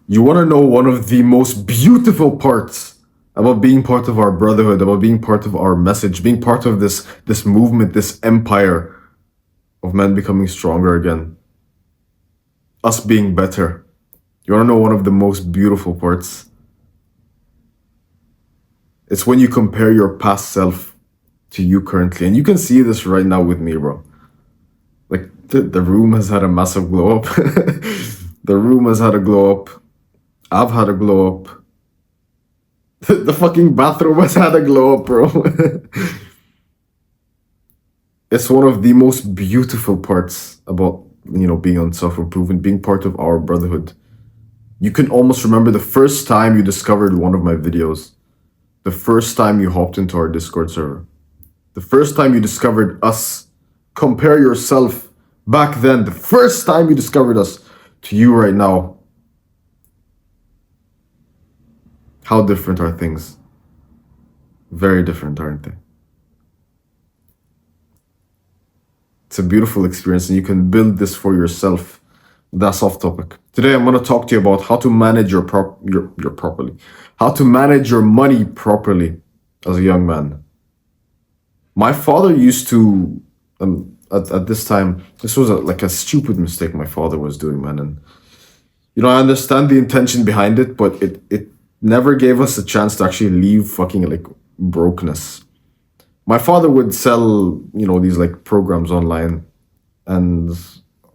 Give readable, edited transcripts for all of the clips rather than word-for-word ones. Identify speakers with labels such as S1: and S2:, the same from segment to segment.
S1: You want to know one of the most beautiful parts about being part of our brotherhood, about being part of our message, being part of this movement, this empire of men becoming stronger again, us being better. You want to know one of the most beautiful parts? It's when you compare your past self to you currently. And you can see this right now with me, bro. Like, the room has had a massive glow up. The room has had a glow up. I've had a glow up. The fucking bathroom has had a glow up, bro. It's one of the most beautiful parts about, being on self-improvement, being part of our brotherhood. You can almost remember the first time you discovered one of my videos, the first time you hopped into our Discord server, the first time you discovered us. Compare yourself back then, the first time you discovered us, to you right now. How different are things? Very different, aren't they? It's a beautiful experience, and you can build this for yourself. That's off topic. Today, I'm going to talk to you about how to manage your properly, how to manage your money properly as a young man. My father used to, at this time, this was like a stupid mistake my father was doing, man. And I understand the intention behind it, but it never gave us a chance to actually leave fucking like brokenness. My father would sell, these like programs online, and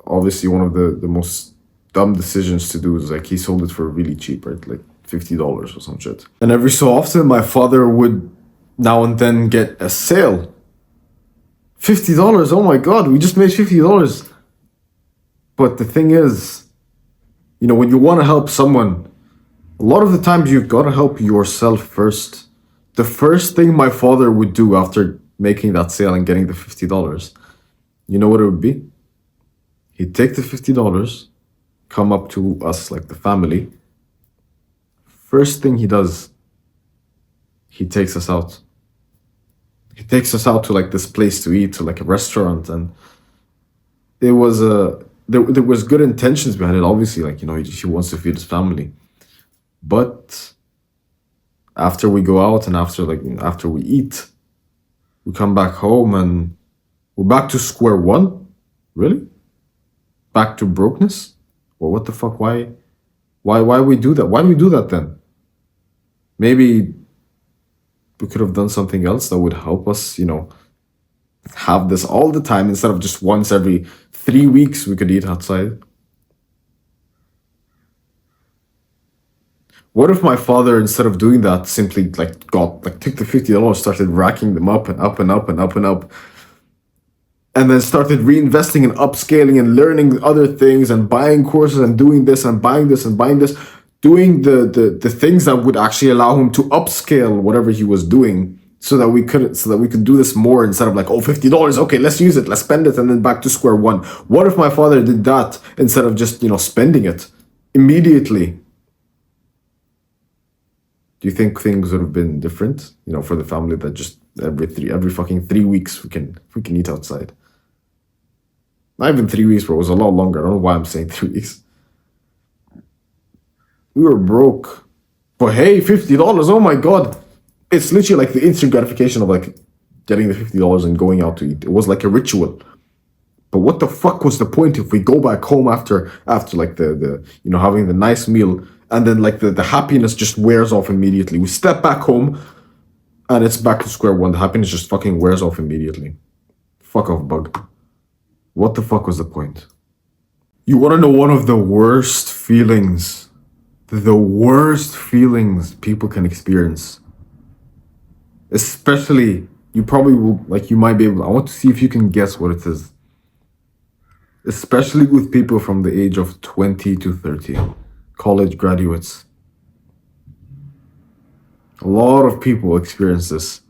S1: obviously one of the most dumb decisions to do is like he sold it for really cheap, right? Like $50 or some shit. And every so often, my father would now and then get a sale. $50, oh my god, we just made $50. But the thing is, when you want to help someone, a lot of the times you've got to help yourself first. The first thing my father would do after making that sale and getting the $50, you know what it would be? He'd take the $50, come up to us, like the family. First thing he does, he takes us out. He takes us out to like this place to eat, to like a restaurant, and it was there was good intentions behind it. Obviously, like he wants to feed his family, but after we go out and after we eat, we come back home and we're back to square one. Really? Back to brokenness? Well, what the fuck? Why we do that? Why do we do that then? Maybe we could have done something else that would help us, have this all the time instead of just once every 3 weeks we could eat outside. What if my father, instead of doing that, simply took the $50, started racking them up and up and up and up and up, and then started reinvesting and upscaling and learning other things and buying courses and doing this and buying this and buying this, doing the things that would actually allow him to upscale whatever he was doing, so that we could do this more, instead of like, oh, $50, okay, let's use it, let's spend it, and then back to square one. What if my father did that instead of just spending it immediately? Do you think things would have been different, for the family, that just every fucking 3 weeks we can eat outside? Not even 3 weeks, bro. It was a lot longer. I don't know why I'm saying 3 weeks. We were broke, but hey, $50. Oh my god, it's literally like the instant gratification of like getting the $50 and going out to eat. It was like a ritual. But what the fuck was the point if we go back home after like the having the nice meal, and then like the happiness just wears off immediately? We step back home and it's back to square one. The happiness just fucking wears off immediately. Fuck off, bug. What the fuck was the point? You want to know one of the worst feelings people can experience? Especially, you probably will, like, you might be able, I want to see if you can guess what it is. Especially with people from the age of 20 to 30, college graduates. A lot of people experience this.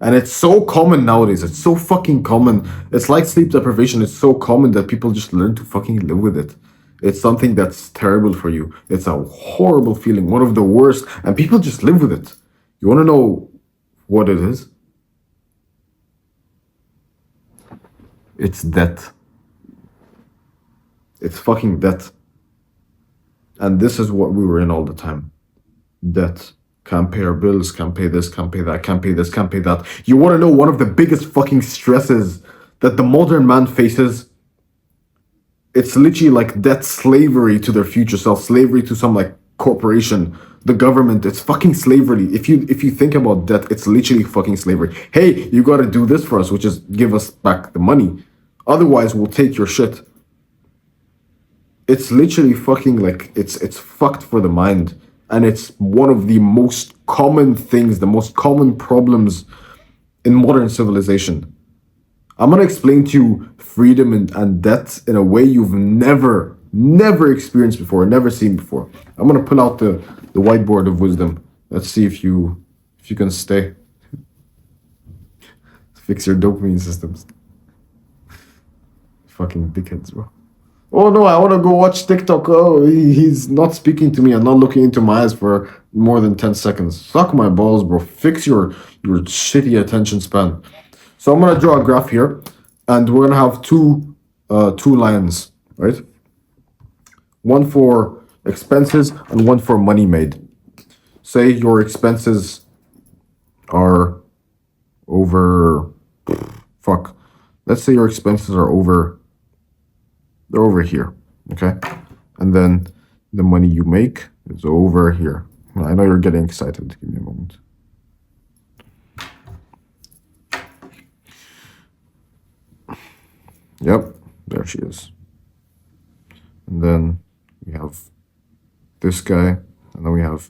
S1: And it's so common nowadays. It's so fucking common. It's like sleep deprivation. It's so common that people just learn to fucking live with it. It's something that's terrible for you. It's a horrible feeling, one of the worst. And people just live with it. You want to know what it is? It's debt. It's fucking debt. And this is what we were in all the time. Debt. Can't pay our bills, can't pay this, can't pay that, can't pay this, can't pay that. You want to know one of the biggest fucking stresses that the modern man faces? It's literally like debt slavery to their future self, slavery to some like corporation, the government. It's fucking slavery. If you think about debt, it's literally fucking slavery. Hey, you gotta do this for us, which is give us back the money. Otherwise, we'll take your shit. It's literally fucking like it's fucked for the mind. And it's one of the most common things, the most common problems in modern civilization. I'm gonna explain to you freedom and debt in a way you've never experienced before, never seen before. I'm gonna pull out the whiteboard of wisdom. Let's see if you can stay. Fix your dopamine systems. Fucking dickheads, bro. Oh no, I want to go watch TikTok. Oh, he's not speaking to me and not looking into my eyes for more than 10 seconds. Suck my balls, bro. Fix your shitty attention span. So I'm gonna draw a graph here, and we're gonna have two lines, right? One for expenses and one for money made. Say your expenses are over. Fuck. Let's say your expenses are over. They're over here, okay? And then the money you make is over here. I know you're getting excited. Give me a moment. Yep, there she is. And then we have this guy, and then we have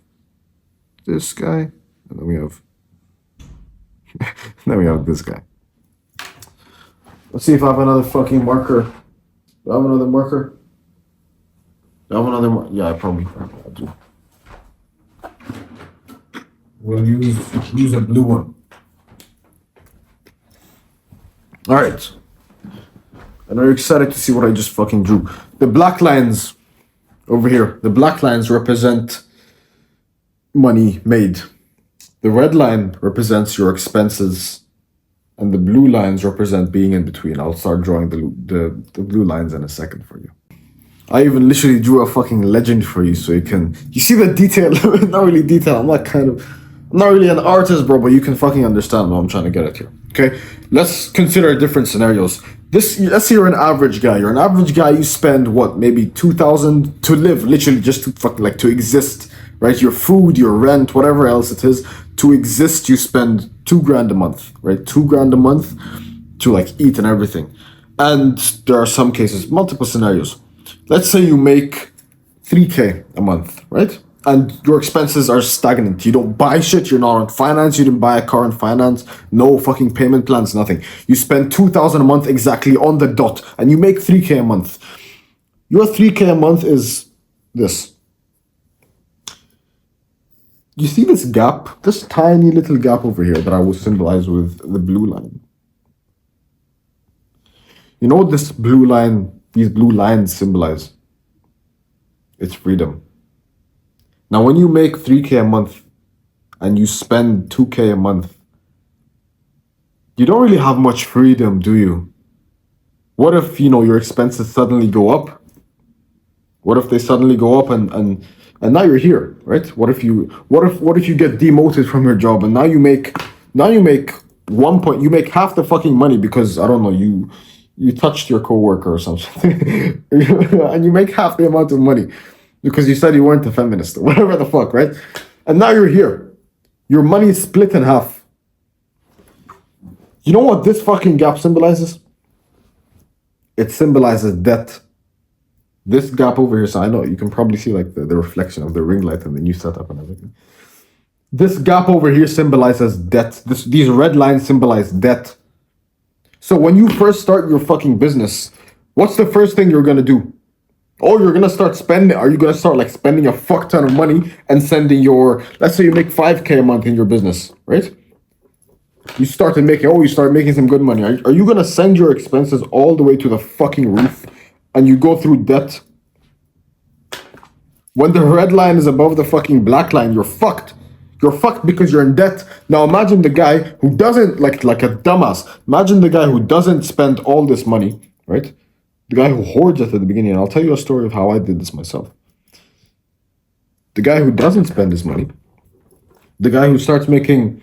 S1: this guy, and then we have then we have this guy. Let's see if I have another fucking marker. Do I have another marker? Do I have another marker? Yeah, I probably do. We'll use a blue one. All right. And are you excited to see what I just fucking drew? The black lines over here, the black lines represent money made. The red line represents your expenses, and the blue lines represent being in between. I'll start drawing the blue lines in a second for you. I even literally drew a fucking legend for you so you see the detail. Not really detail. I'm not really an artist, bro, but you can fucking understand what I'm trying to get at here. Okay, let's consider different scenarios. Let's say you're an average guy. You're an average guy. You spend what, maybe 2,000 to live, literally just to exist, right? Your food, your rent, whatever else it is, to exist. You spend $2,000 a month, right? $2,000 a month to eat and everything. And there are some cases, multiple scenarios. Let's say you make $3,000 a month, right? And your expenses are stagnant. You don't buy shit. You're not on finance. You didn't buy a car on finance. No fucking payment plans, nothing. You spend $2,000 a month exactly on the dot, and you make $3,000 a month. Your $3,000 a month is this. You see this gap? This tiny little gap over here that I will symbolize with the blue line. You know what these blue lines symbolize? It's freedom. Now, when you make $3,000 a month and you spend $2,000 a month, you don't really have much freedom, do you? What if, your expenses suddenly go up? What if they suddenly go up and now you're here, right? What if you get demoted from your job and now you make you make half the fucking money because, I don't know, you touched your coworker or something. And you make half the amount of money because you said you weren't a feminist or whatever the fuck, right? And now you're here. Your money is split in half. You know what this fucking gap symbolizes? It symbolizes debt. This gap over here, so I know you can probably see the reflection of the ring light and the new setup and everything. This gap over here symbolizes debt. These red lines symbolize debt. So when you first start your fucking business, what's the first thing you're gonna do? Oh, you're gonna start spending. Are you gonna start spending a fuck ton of money and sending let's say you make $5,000 a month in your business, right? You start making some good money. Are you gonna send your expenses all the way to the fucking roof and you go through debt? When the red line is above the fucking black line, you're fucked. You're fucked because you're in debt. Now imagine the guy who doesn't, like a dumbass. Imagine the guy who doesn't spend all this money, right? The guy who hoards it at the beginning. And I'll tell you a story of how I did this myself. The guy who doesn't spend his money, the guy who starts making,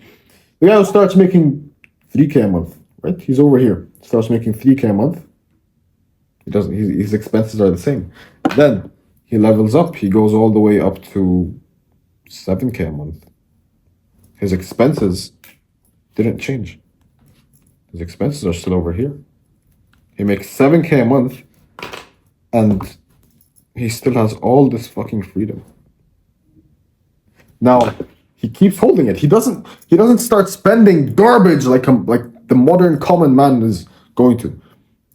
S1: the guy who starts making 3K a month, right? He's over here, starts making 3K a month. He doesn't. His expenses are the same. Then he levels up. He goes all the way up to 7K a month. His expenses didn't change. His expenses are still over here. He makes 7K a month, and he still has all this fucking freedom. Now he keeps holding it. He doesn't start spending garbage like the modern common man is going to.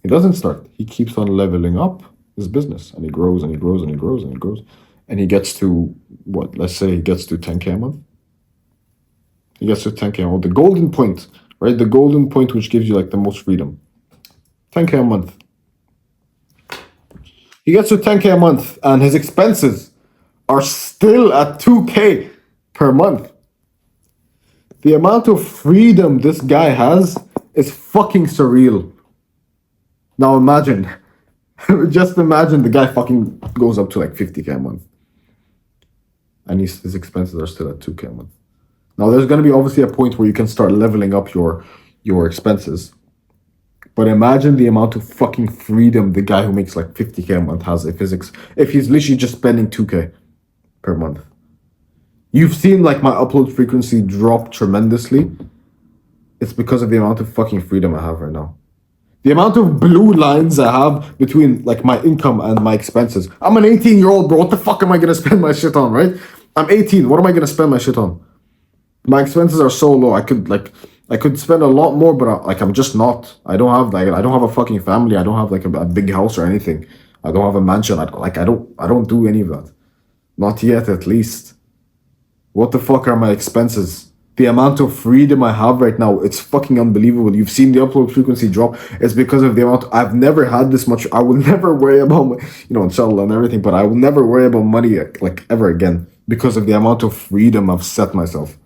S1: He doesn't start. He keeps on leveling up his business, and he grows and he grows and he grows and he grows, and he gets to what? Let's say he gets to 10K a month. He gets to 10K a month. The golden point, right? The golden point which gives you like the most freedom. 10K a month. He gets to 10K a month, and his expenses are still at 2K per month. The amount of freedom this guy has is fucking surreal. Now imagine, just imagine the guy fucking goes up to like 50K a month, and his expenses are still at 2K a month. Now there's going to be obviously a point where you can start leveling up your expenses, but imagine the amount of fucking freedom the guy who makes like 50K a month has if he's literally just spending 2K per month. You've seen like my upload frequency drop tremendously. It's because of the amount of fucking freedom I have right now. The amount of blue lines I have between like my income and my expenses. I'm an 18-year-old, bro. What the fuck am I gonna spend my shit on, right? I'm 18. What am I gonna spend my shit on? My expenses are so low. I could spend a lot more, but I'm just not. I don't have a fucking family. I don't have like a big house or anything. I don't have a mansion. I don't do any of that. Not yet, at least. What the fuck are my expenses? The amount of freedom I have right now, it's fucking unbelievable. You've seen the upload frequency drop. It's because of the amount. I've never had this much. I will never worry about, inshallah and everything, but I will never worry about money like ever again because of the amount of freedom I've set myself.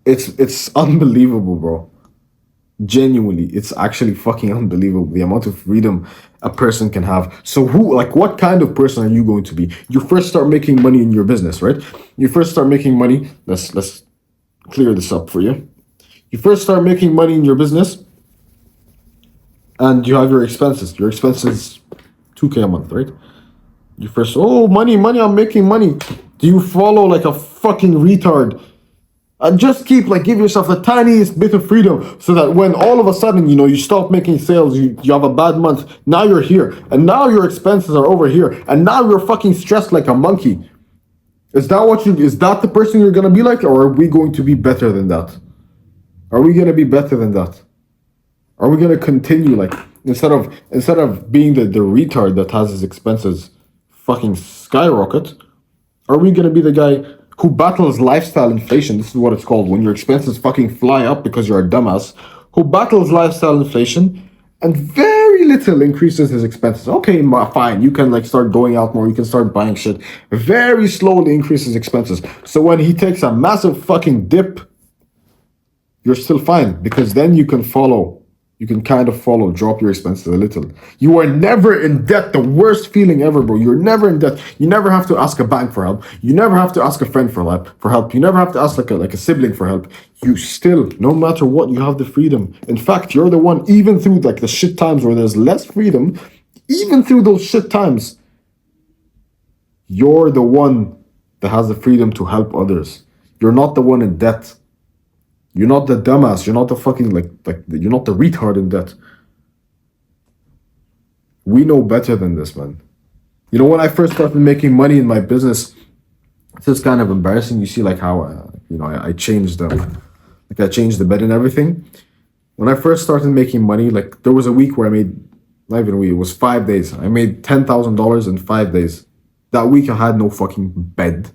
S1: It's unbelievable, bro. Genuinely, it's actually fucking unbelievable the amount of freedom a person can have. So what kind of person are you going to be? You first start making money in your business, right? You first start making money. Let's clear this up for you. You first start making money in your business, and you have your expenses. Your expenses, 2K a month, right? You first, money, I'm making money. Do you follow like a fucking retard? And just give yourself the tiniest bit of freedom so that when all of a sudden, you stop making sales, you have a bad month, now you're here, and now your expenses are over here, and now you're fucking stressed like a monkey. Is that the person you're gonna be like, or are we going to be better than that? Are we gonna be better than that? Are we gonna continue like instead of being the retard that has his expenses fucking skyrocket, are we gonna be the guy who battles lifestyle inflation? This is what it's called, when your expenses fucking fly up because you're a dumbass, who battles lifestyle inflation and very little increases his expenses. Okay, fine, you can like start going out more, you can start buying shit, very slowly increases expenses. So when he takes a massive fucking dip, you're still fine, because then you can kind of follow, drop your expenses a little. You are never in debt. The worst feeling ever, bro. You're never in debt. You never have to ask a bank for help. You never have to ask a friend for help. You never have to ask like a sibling for help. You still, no matter what, you have the freedom. In fact, you're the one, even through like the shit times where there's less freedom, even through those shit times, you're the one that has the freedom to help others. You're not the one in debt. You're not the dumbass. You're not the fucking you're not the retard in debt. We know better than this, man. When I first started making money in my business, it's just kind of embarrassing. You see like how I changed I changed the bed and everything. When I first started making money, like there was a week where I made, not even a week, it was 5 days. I made $10,000 in 5 days. That week I had no fucking bed.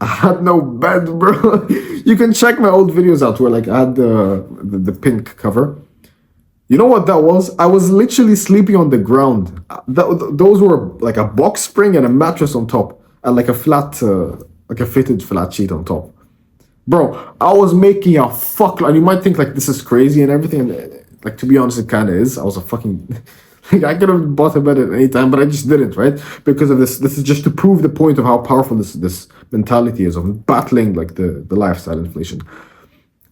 S1: I had no bed, bro. You can check my old videos out where like I had the pink cover. You know what that was? I was literally sleeping on the ground. Those were like a box spring and a mattress on top, and like a flat, like a fitted flat sheet on top. Bro, I was making a fuck. And you might think like this is crazy and everything. And like, to be honest, it kind of is. I was a fucking I could have bought a bed at any time, but I just didn't, right? Because of this. This is just to prove the point of how powerful this mentality is of battling like the lifestyle inflation.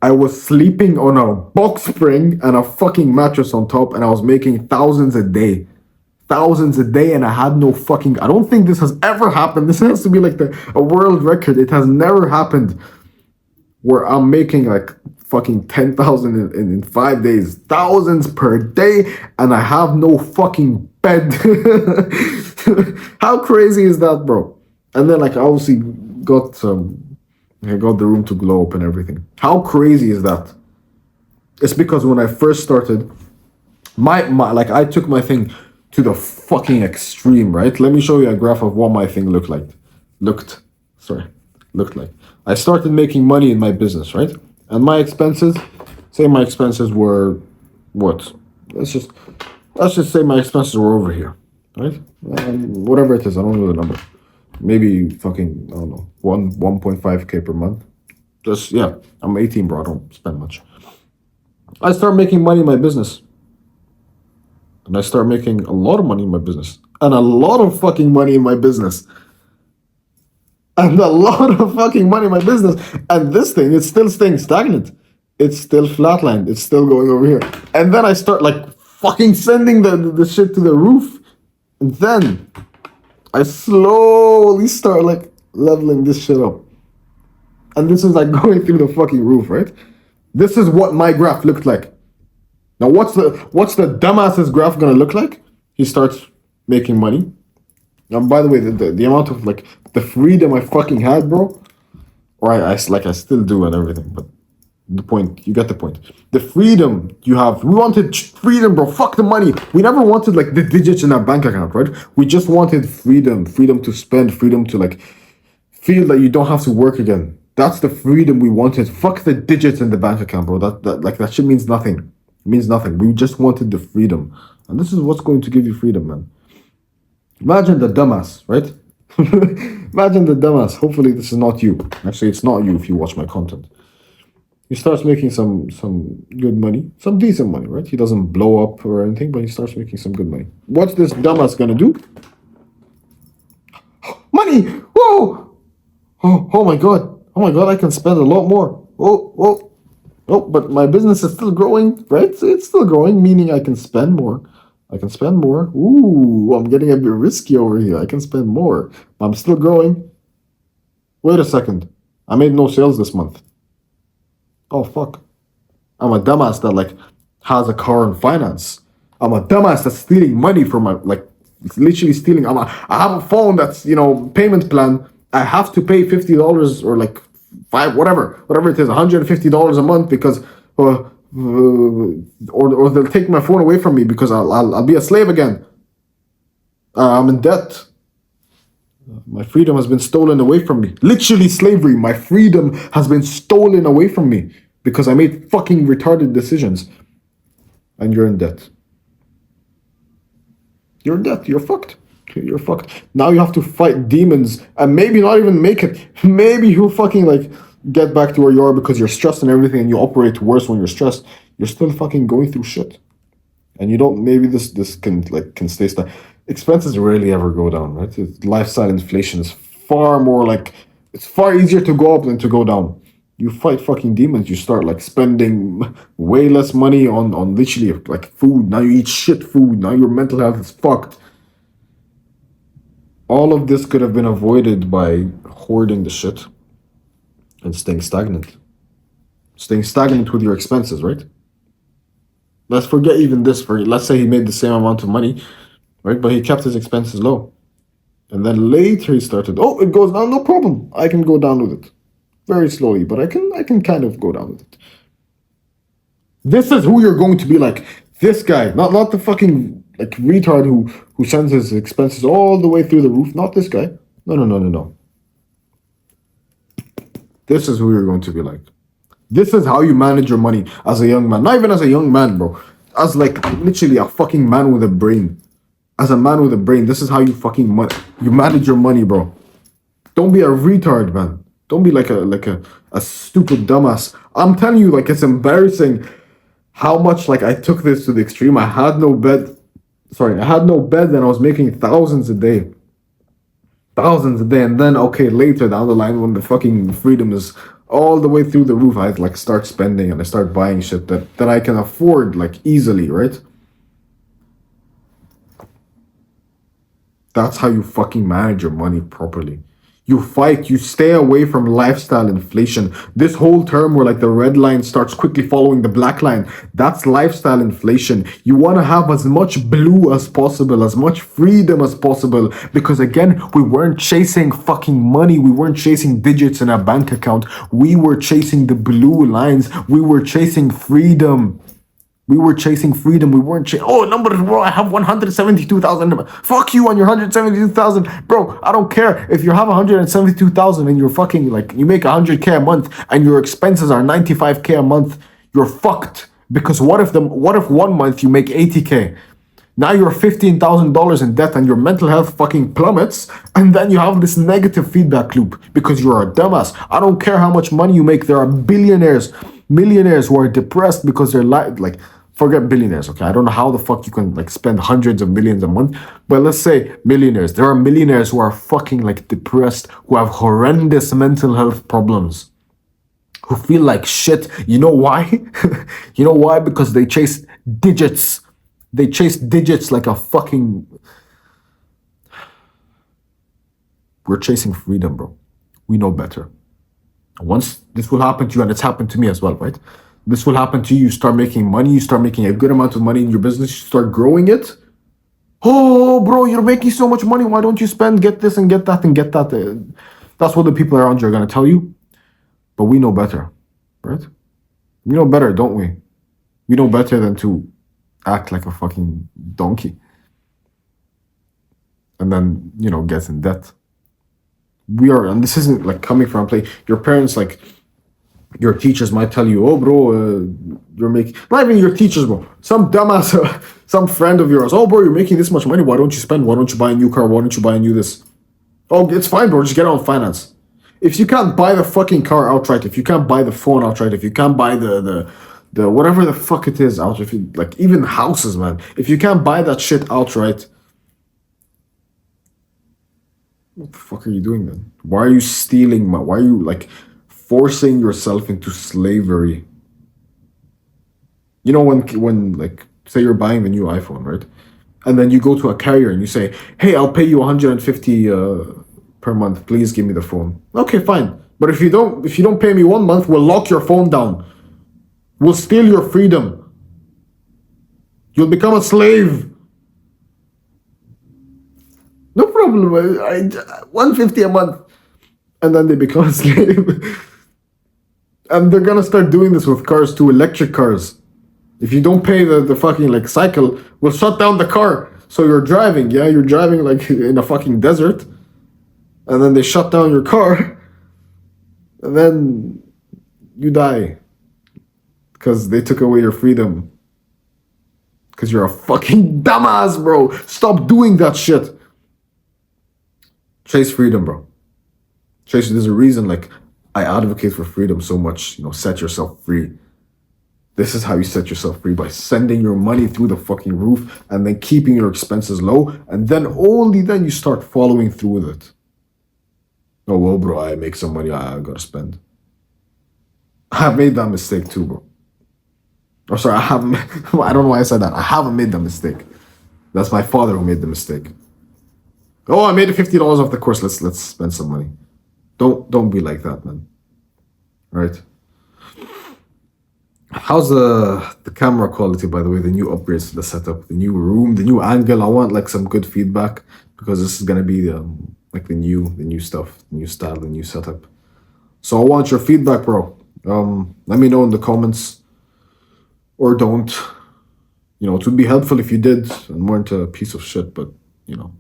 S1: I was sleeping on a box spring and a fucking mattress on top, and I was making thousands a day, and I had no fucking. I don't think this has ever happened. This has to be like a world record. It has never happened where I'm making like fucking 10,000 in 5 days, thousands per day, and I have no fucking bed. How crazy is that, bro? And then like I obviously got I got the room to glow up and everything. How crazy is that? It's because when I first started, my like I took my thing to the fucking extreme, right? Let me show you a graph of what my thing looked like. I started making money in my business, right? And my expenses, say my expenses were what? Let's just say my expenses were over here, right? Whatever it is, I don't know the number. Maybe fucking I don't know, 1.5K per month. Just yeah, I'm 18, bro. I don't spend much. I start making money in my business. And I start making a lot of money in my business. And a lot of fucking money in my business. And a lot of fucking money in my business. And this thing is still staying stagnant. It's still flatlined. It's still going over here. And then I start like fucking sending the shit to the roof. And then I slowly start like leveling this shit up. And this is like going through the fucking roof, right? This is what my graph looked like. Now what's the dumbass's graph gonna look like? He starts making money. And by the way, the amount of like the freedom I fucking had, bro, or I still do and everything, but the point, you get the point. The freedom you have, we wanted freedom, bro. Fuck the money. We never wanted like the digits in our bank account, right? We just wanted freedom to spend, freedom to like feel that you don't have to work again. That's the freedom we wanted. Fuck the digits in the bank account, bro. That shit means nothing. It means nothing. We just wanted the freedom, and this is what's going to give you freedom, man. Imagine the dumbass, right? Imagine the dumbass. Hopefully, this is not you. Actually, it's not you if you watch my content. He starts making some good money, some decent money, right? He doesn't blow up or anything, but he starts making some good money. What's this dumbass gonna do? Money! Whoa! Oh my god! Oh my god! I can spend a lot more. Oh! But my business is still growing, right? It's still growing, meaning I can spend more. I can spend more. Ooh, I'm getting a bit risky over here. I can spend more. But I'm still growing. Wait a second. I made no sales this month. Oh, fuck. I'm a dumbass that, like, has a car on finance. I'm a dumbass that's stealing money from my, like, literally stealing. I have a phone that's, payment plan. I have to pay $50 or, like, whatever it is, $150 a month because... or they'll take my phone away from me because I'll be a slave again. I'm in debt. My freedom has been stolen away from me. Literally slavery. My freedom has been stolen away from me because I made fucking retarded decisions. And you're in debt. You're in debt. You're fucked. You're fucked. Now you have to fight demons and maybe not even make it. Maybe you'll fucking like get back to where you are because you're stressed and everything and you operate worse when you're stressed. You're still fucking going through shit. And you don't, maybe this can stay stuck. Expenses rarely ever go down, right? Lifestyle inflation is far more like, it's far easier to go up than to go down. You fight fucking demons, you start like spending way less money on literally like food. Now you eat shit food. Now your mental health is fucked. All of this could have been avoided by hoarding the shit and staying stagnant. Staying stagnant with your expenses, right? Let's forget even this. Let's say he made the same amount of money, right? But he kept his expenses low. And then later he started, it goes down, no problem. I can go down with it. Very slowly, but I can kind of go down with it. This is who you're going to be like. This guy, not the fucking like retard who sends his expenses all the way through the roof. Not this guy. No. This is who you're going to be like. This is how you manage your money as a young man. Not even as a young man, bro. As like literally a fucking man with a brain. As a man with a brain, this is how you fucking you manage your money, bro. Don't be a retard, man. Don't be like a stupid dumbass. I'm telling you, like, it's embarrassing how much like I took this to the extreme. I had no bed. sorry, I had no bed and I was making thousands a day, and then okay, later down the line when the fucking freedom is all the way through the roof, I like start spending and I start buying shit that I can afford like easily, right? That's how you fucking manage your money properly. You stay away from lifestyle inflation. This whole term where like the red line starts quickly following the black line, that's lifestyle inflation. You want to have as much blue as possible, as much freedom as possible, because again, we weren't chasing fucking money. We weren't chasing digits in our bank account. We were chasing the blue lines. We were chasing freedom. We were chasing freedom. We weren't oh, numbers, bro. I have 172,000. Fuck you on your 172,000. Bro, I don't care if you have 172,000 and you're fucking like, you make 100K a month and your expenses are 95K a month. You're fucked. Because what if 1 month you make 80K? Now you're $15,000 in debt and your mental health fucking plummets, and then you have this negative feedback loop because you're a dumbass. I don't care how much money you make. There are billionaires, millionaires who are depressed because they're like forget billionaires, okay? I don't know how the fuck you can like spend hundreds of millions a month, but let's say millionaires. There are millionaires who are fucking like depressed, who have horrendous mental health problems, who feel like shit. You know why? You know why? Because they chase digits. They chase digits like a fucking... We're chasing freedom, bro. We know better. Once this will happen to you, and it's happened to me as well, right? This will happen to you. You start making money. You start making a good amount of money in your business. You start growing it. Oh, bro, you're making so much money. Why don't you spend, get this and get that and get that? That's what the people around you are going to tell you. But we know better, right? We know better, don't we? We know better than to act like a fucking donkey and then, you know, get in debt. And this isn't like coming from a place, your parents, like, your teachers might tell you, oh, bro, you're making, not even your teachers, bro, some dumbass, some friend of yours, oh, bro, you're making this much money, why don't you spend, why don't you buy a new car, why don't you buy a new this? Oh, it's fine, bro, just get it on finance. If you can't buy the fucking car outright, if you can't buy the phone outright, if you can't buy the whatever the fuck it is outright, if you, like, even houses, man, if you can't buy that shit outright, what the fuck are you doing then? Why are you stealing why are you like forcing yourself into slavery? You know, when like, say you're buying the new iPhone, right? And then you go to a carrier and you say, hey, I'll pay you 150 per month. Please give me the phone. Okay, fine. But if you don't pay me 1 month, we'll lock your phone down. We'll steal your freedom. You'll become a slave. No problem. 150 a month. And then they become a slave. And they're gonna start doing this with cars too, electric cars. If you don't pay the fucking like cycle, we'll shut down the car. So you're driving, yeah? You're driving like in a fucking desert. And then they shut down your car. And then you die. Because they took away your freedom. Because you're a fucking dumbass, bro. Stop doing that shit. Chase freedom, bro. There's a reason, like, I advocate for freedom so much. You know, set yourself free. This is how you set yourself free, by sending your money through the fucking roof and then keeping your expenses low. And then only then you start following through with it. Oh, well, bro, I make some money. I gotta spend. I've made that mistake too, bro. Or sorry, I haven't. I don't know why I said that. I haven't made that mistake. That's my father who made the mistake. Oh, I made $50 off the course. Let's spend some money. Don't be like that, man. Right? How's the camera quality, by the way? The new upgrades to the setup, the new room, the new angle. I want like some good feedback, because this is gonna be like the new stuff, the new style, the new setup. So I want your feedback, bro. Let me know in the comments, or don't. You know, it would be helpful if you did and weren't a piece of shit. But you know,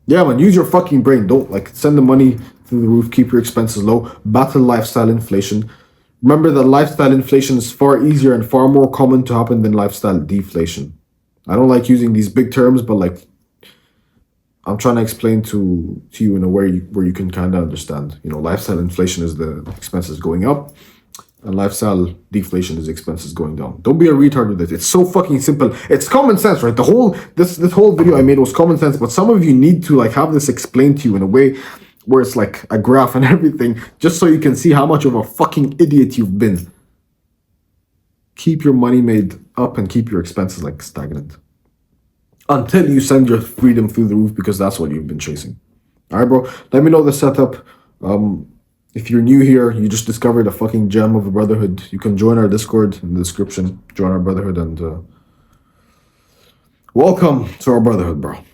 S1: yeah, man, use your fucking brain. Don't like send the money through the roof. Keep your expenses low. Battle lifestyle inflation. Remember that lifestyle inflation is far easier and far more common to happen than lifestyle deflation. I don't like using these big terms, but like, I'm trying to explain to you in a way where you can kind of understand. You know, lifestyle inflation is the expenses going up. and lifestyle deflation is expenses going down. Don't be a retard with it. It's so fucking simple. It's common sense, right? This whole video I made was common sense, but some of you need to like have this explained to you in a way where it's like a graph and everything, just so you can see how much of a fucking idiot you've been. Keep your money made up and keep your expenses like stagnant until you send your freedom through the roof, because that's what you've been chasing. All right, bro. Let me know the setup. If you're new here, you just discovered a fucking gem of a brotherhood, you can join our Discord in the description. Join our brotherhood and welcome to our brotherhood, bro.